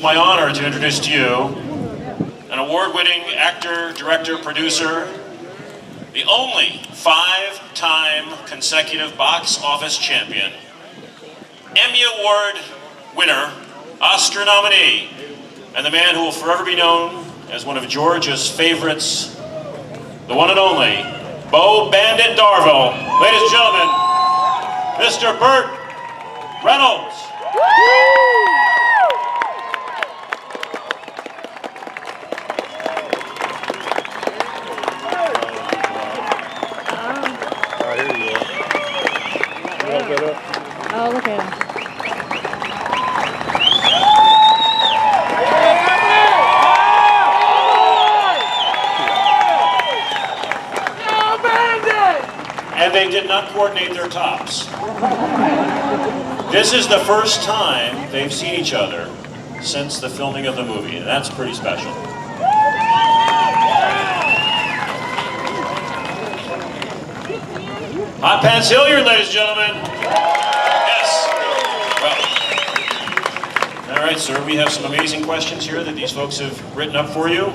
My honor to introduce to you an award-winning actor, director, producer, the only 5-time consecutive box office champion, Emmy Award winner, Oscar nominee, and the man who will forever be known as one of Georgia's favorites, the one and only Bo Bandit Darville. Ladies and gentlemen, Mr. Burt Reynolds. Oh, look at him. And they did not coordinate their tops. This is the first time they've seen each other since the filming of the movie, and that's pretty special. Hot Pants Hilliard, ladies and gentlemen. Yes. Well. All right, sir, we have some amazing questions here that these folks have written up for you.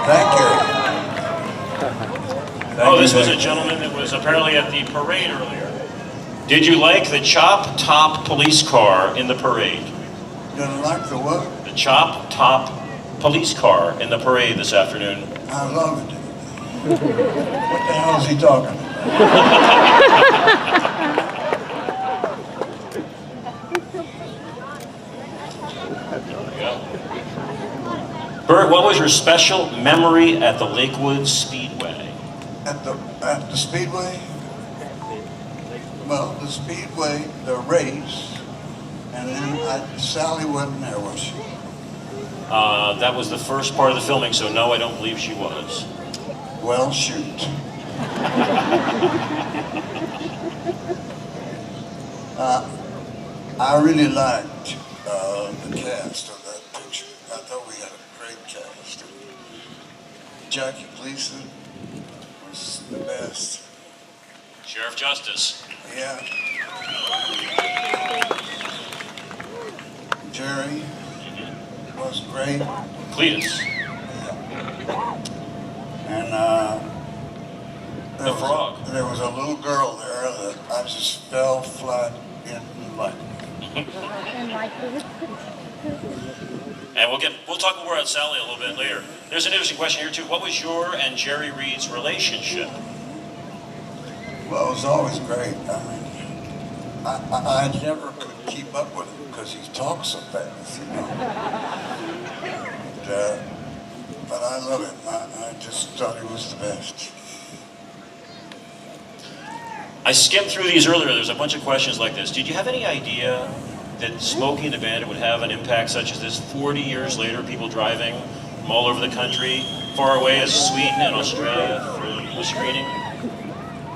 Thank you. Oh, this was a gentleman that was apparently at the parade earlier. Did you like the chop top police car in the parade? Did I like the what? The chop top police car in the parade this afternoon. I loved it. What the hell is he talking about? Burt, what was your special memory at the Lakewood Speedway? At the Speedway? Well, the Speedway, the race, and then Sally wasn't there, was she? That was the first part of the filming, so no, I don't believe she was. Well, shoot. I really liked the cast of that picture. I thought we had a great cast. Jackie Gleason was the best. Sheriff Justice. Yeah. Jerry was great. Cletus. And The frog. There was a little girl there that I just fell flat in like. And we'll talk more about Sally a little bit later. There's an interesting question here too. What was your and Jerry Reed's relationship? Well, it was always great. I mean, I never could keep up with him because he talks so fast, you know. But I love him. I just thought he was the best. I skimmed through these earlier. There's a bunch of questions like this. Did you have any idea that Smokey and the Bandit would have an impact such as this 40 years later, people driving from all over the country, far away as Sweden and Australia for the screening?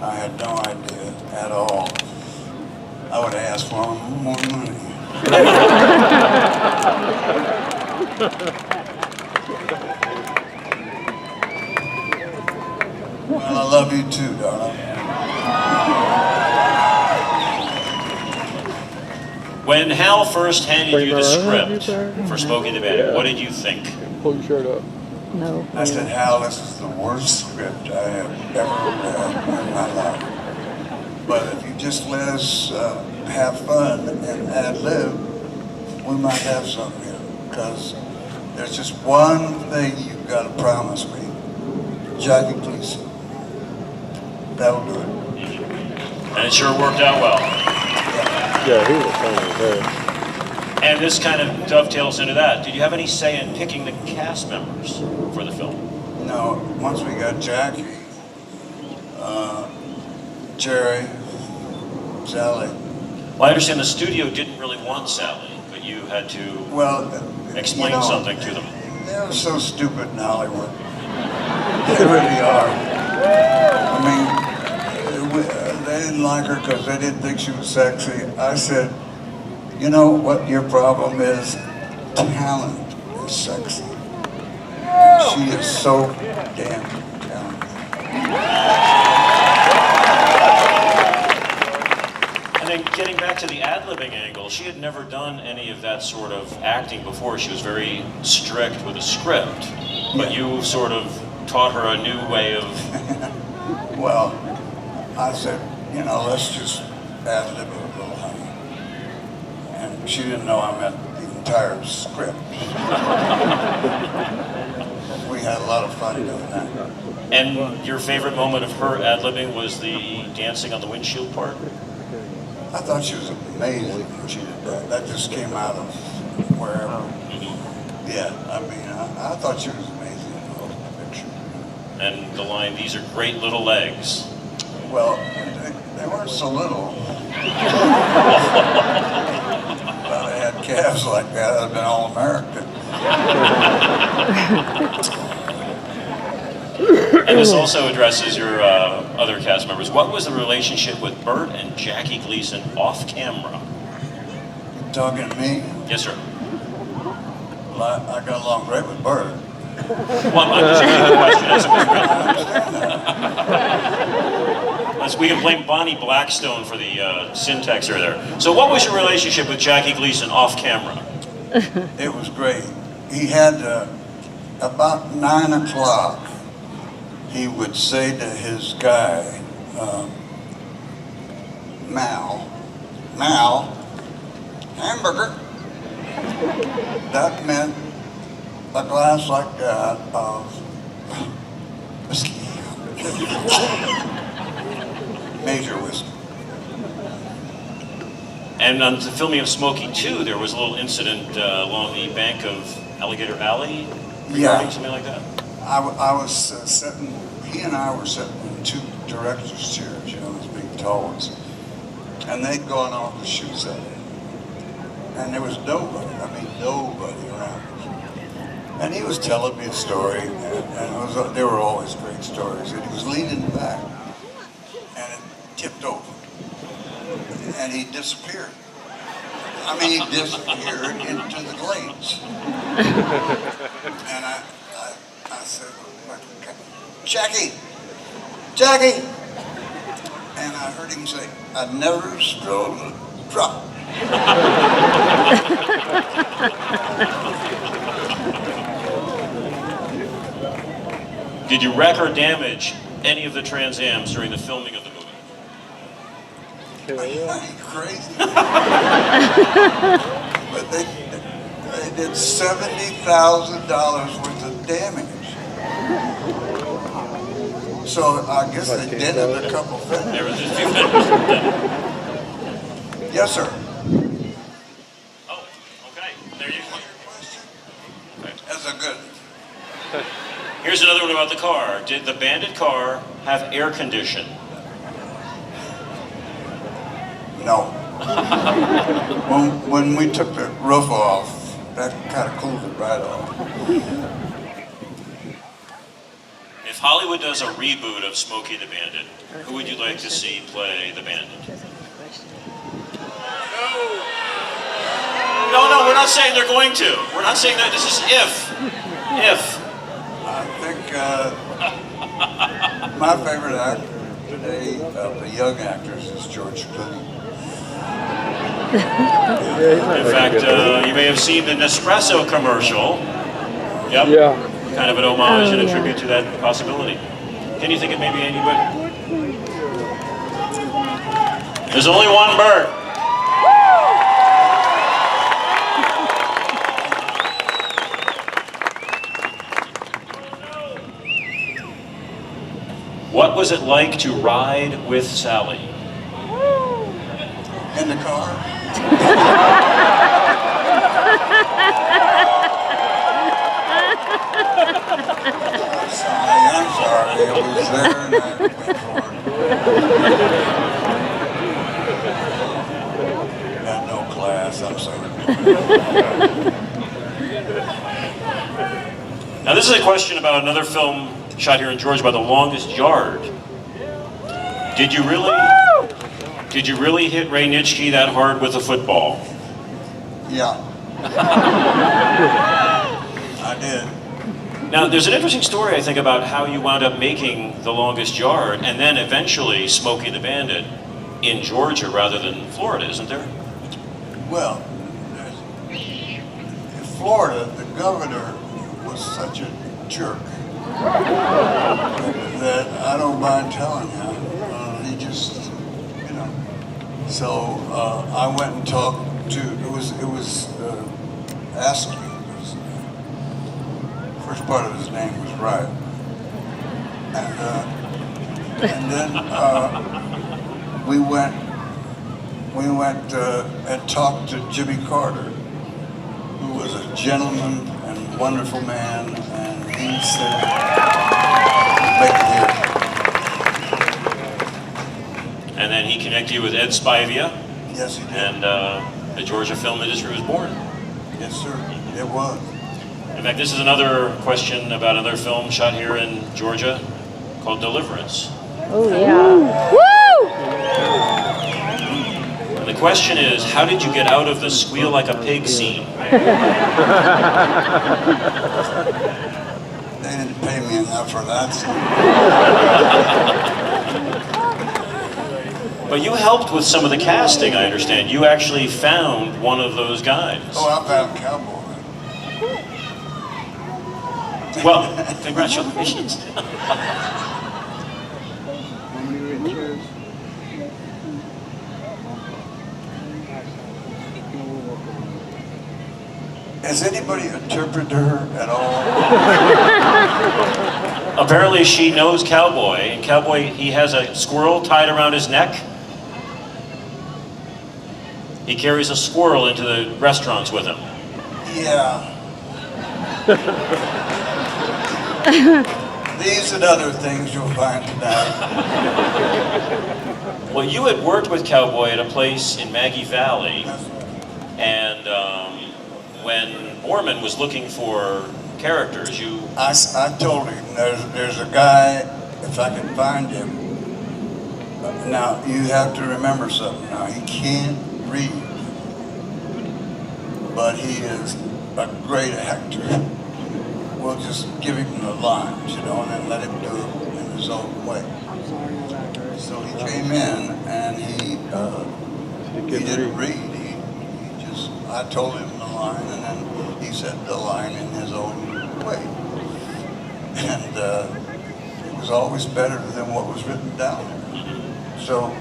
I had no idea at all. I would ask for more money. Well, I love you too, darling. When Hal first handed you the script for Smokey and the Bandit, what did you think? Pull your shirt up. No. I said, Hal, this is the worst script I have ever read in my life. But if you just let us have fun and ad-lib, we might have something here. Because there's just one thing you've got to promise me. Jackie Gleason. That'll do it. And it sure worked out well. Yeah, he was funny there. And this kind of dovetails into that. Did you have any say in picking the cast members for the film? No, once we got Jackie, Jerry, Sally. Well, I understand the studio didn't really want Sally, but you had to explain something to them. They're so stupid in Hollywood. They really are. I mean, they didn't like her because they didn't think she was sexy. I said, you know what your problem is? Talent is sexy. She is so damn talented. getting back to the ad-libbing angle, she had never done any of that sort of acting before. She was very strict with a script, but you sort of taught her a new way of... Well, I said, you know, let's just ad-lib it a little, honey. And she didn't know I meant the entire script. We had a lot of fun doing that. And your favorite moment of her ad-libbing was the dancing on the windshield part? I thought she was amazing when she did that. That just came out of wherever. Yeah, I mean, I thought she was amazing in the picture. And the line, "These are great little legs." Well, they weren't so little. Well, they had calves like that, I'd have been all-American. And this also addresses your other cast members. What was the relationship with Burt and Jackie Gleason off camera? You talking to me? Yes, sir. Well, I got along great with Burt. Well, I'm just asking the question as it was written. I understand that. We can blame Bonnie Blackstone for the syntax error there. So what was your relationship with Jackie Gleason off camera? It was great. He had, about 9 o'clock, he would say to his guy, Mal, hamburger. That meant a glass like that of whiskey. Major whiskey. And on the filming of Smokey 2, there was a little incident along the bank of Alligator Alley regarding something like that? I was sitting, he and I were sitting in 2 director's chairs, you know, those big tall ones. And they'd gone off to shoot something. And there was nobody around. And he was telling me a story, and they were always great stories. And he was leaning back, and it tipped over. And he disappeared. I mean, he disappeared into the glades. And I said, Jackie! And I heard him say, I never strode a drop. Did you wreck or damage any of the Trans Ams during the filming of the movie? Are you crazy? But they did $70,000 worth of damage. So I guess they dented a couple fenders. There was just 2 fenders. Yes, sir. Oh, okay. There you go. That's a good. Here's another one about the car. Did the Bandit car have air condition? No. when we took the roof off, that kind of cooled it right off. If Hollywood does a reboot of Smokey the Bandit, who would you like to see play the Bandit? No, we're not saying they're going to. We're not saying that. This is if. I think my favorite actor today, of the young actors, is George Clooney. In fact, you may have seen the Nespresso commercial. Yep. Yeah. Kind of an homage and a tribute to that possibility. Can you think of maybe anybody? There's only one Burt. What was it like to ride with Sally? In the car. I'm sorry. It was there and I went for it. Got no class, I'm sorry. Now this is a question about another film shot here in Georgia by The Longest Yard. Did you really hit Ray Nitschke that hard with a football? Yeah. I did. Now, there's an interesting story, I think, about how you wound up making The Longest Yard and then eventually Smokey the Bandit. in Georgia rather than Florida, isn't there? Well, in Florida, the governor was such a jerk that I don't mind telling you. He just, you know. So I went and talked to. It was Askew. First part of his name was right, and then we went and talked to Jimmy Carter, who was a gentleman and wonderful man, and he said, make it here. And then he connected you with Ed Spivia. Yes, he did. And the Georgia film industry was born. Yes, sir, it was. In fact, this is another question about another film shot here in Georgia called Deliverance. Oh, yeah. Woo! And the question is, how did you get out of the squeal like a pig scene? They didn't pay me enough for that. But you helped with some of the casting, I understand. You actually found one of those guys. Oh, I found Cowboy. Well, congratulations. Has anybody interpreted her at all? Apparently she knows Cowboy, and Cowboy, he has a squirrel tied around his neck. He carries a squirrel into the restaurants with him. Yeah. These and other things you'll find tonight. Well, you had worked with Cowboy at a place in Maggie Valley, and when Borman was looking for characters, you... I told him there's a guy, if I can find him. Now, you have to remember something. Now, he can't read, but he is a great actor. We'll just give him the lines, you know, and then let him do it in his own way. So he came in and he didn't read. I told him the line, and then he said the line in his own way. And it was always better than what was written down there. So,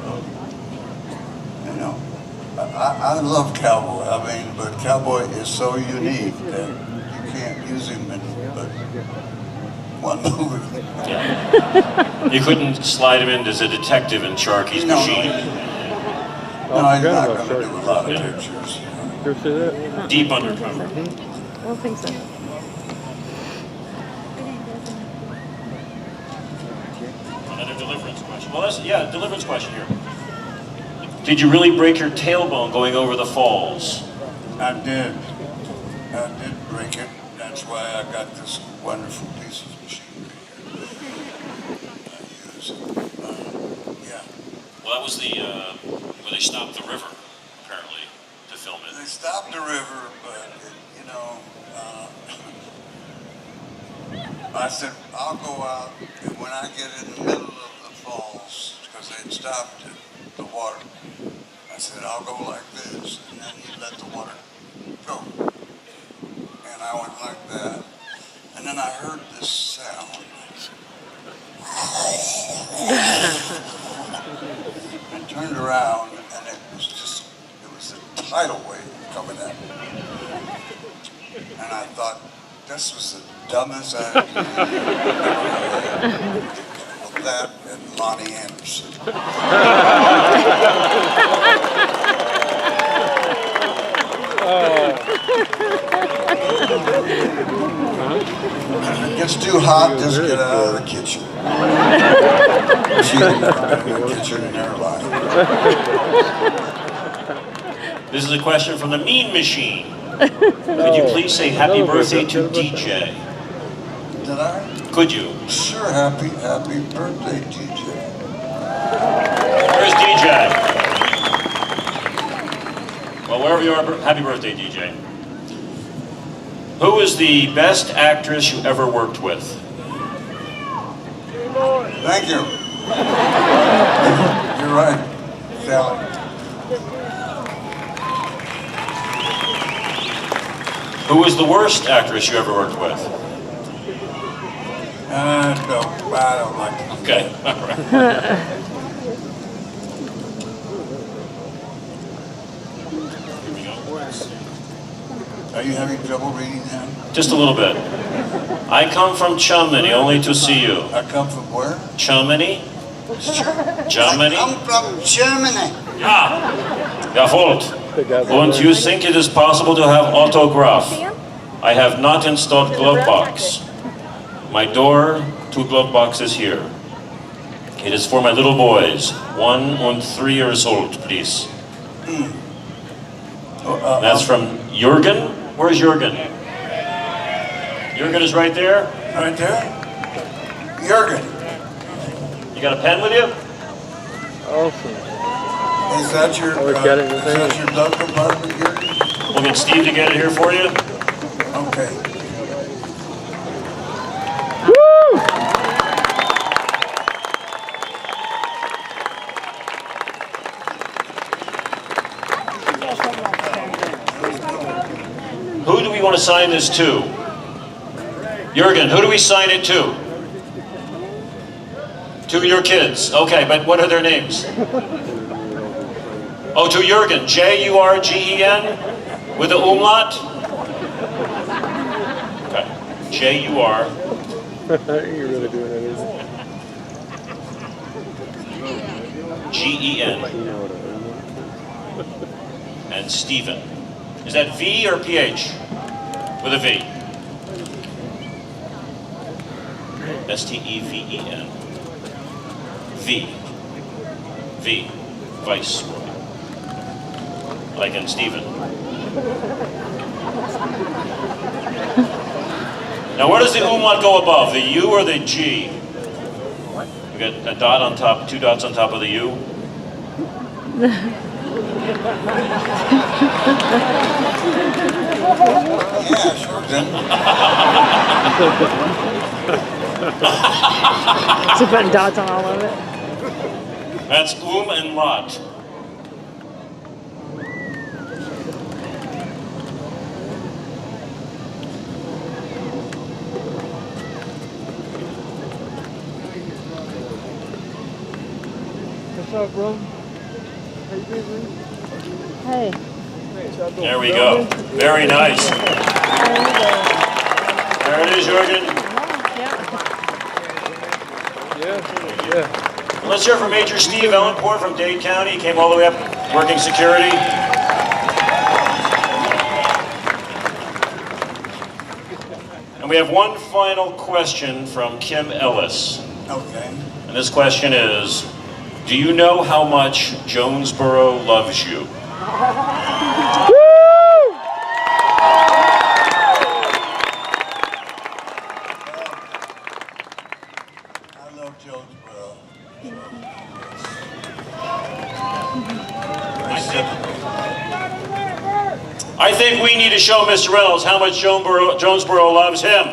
you know, I love Cowboy. I mean, but Cowboy is so unique that you can't use him in but one movie. Yeah. You couldn't slide him in as a detective in Sharky's Machine. No, he's not going to do a lot of pictures. You ever see that? Deep undercover. I don't think so. Another deliverance question. Well, that's, deliverance question here. Did you really break your tailbone going over the falls? I did. I did break it. That's why I got this wonderful piece of machinery here. I use it. Yeah. Well, that was the, where they stopped the river, apparently, to film They it. stopped the river, but, you know, I said, I'll go out, and when I get in the middle of the falls, because they'd stopped the water, I said, I'll go like this, and then you let the water go. And I went like that, and then I heard this sound. I turned around, and it was a tidal wave coming at me. And I thought, this was the dumbest idea I've ever had. That and Lonnie Anderson. If it gets too hot, just get out of the kitchen. She didn't have been in the kitchen in her life. This is a question from the Mean Machine. Could you please say happy birthday to DJ? Did I? Could you? Sure, happy birthday, DJ. Where's DJ? Well, wherever you are, happy birthday, DJ. Who is the best actress you ever worked with? Thank you. You're right. Sally. Who was the worst actress you ever worked with? No, I don't like it. Okay, all right. Are you having trouble reading that? Just a little bit. I come from Germany only to see you. I come from where? Germany? Germany? I'm from Germany. Ja, jawohl. Und you think it is possible to have autograph? I have not installed glove box. My door to glove box is here. It is for my little boys, 1 and 3 years old, please. That's from Jürgen. Where's Jürgen? Jürgen is right there. Right there? Jürgen. You got a pen with you? Awesome. Is that your, Oh, we got it in the is that your glove compartment, Jürgen? We'll get Steve to get it here for you. Okay. Who do we want to sign this to? Jürgen, who do we sign it to? To your kids. Okay, but what are their names? Oh, to Jürgen. J-U-R-G-E-N? With the umlaut? Okay. J-U-R. You're really doing it, isn't it? G-E-N. You know what I mean. And Stephen. Is that V or PH? With a V. S-T-E-V-E-N. V. V. Vice. Like in Stephen. Now where does the umlaut go above? The U or the G? We got a dot on top, 2 dots on top of the U. Yeah, sure did. So putting dots on all of it. That's and lot. What's up, bro? Hey. There we go. Very nice. There it is, Jürgen. Yeah. Let's hear from Major Steve Ellenport from Dade County. He came all the way up working security. And we have one final question from Kim Ellis. Okay. And this question is, do you know how much Jonesboro loves you? I love Jonesboro. I think we need to show Mr. Reynolds how much Jonesboro loves him.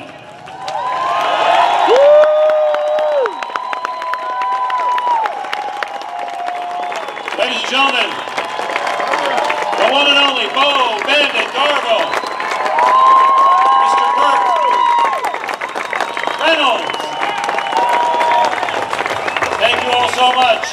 Ladies and gentlemen, the one and only Bo Bandit Darbo, Mr. Burt Reynolds. Thank you all so much.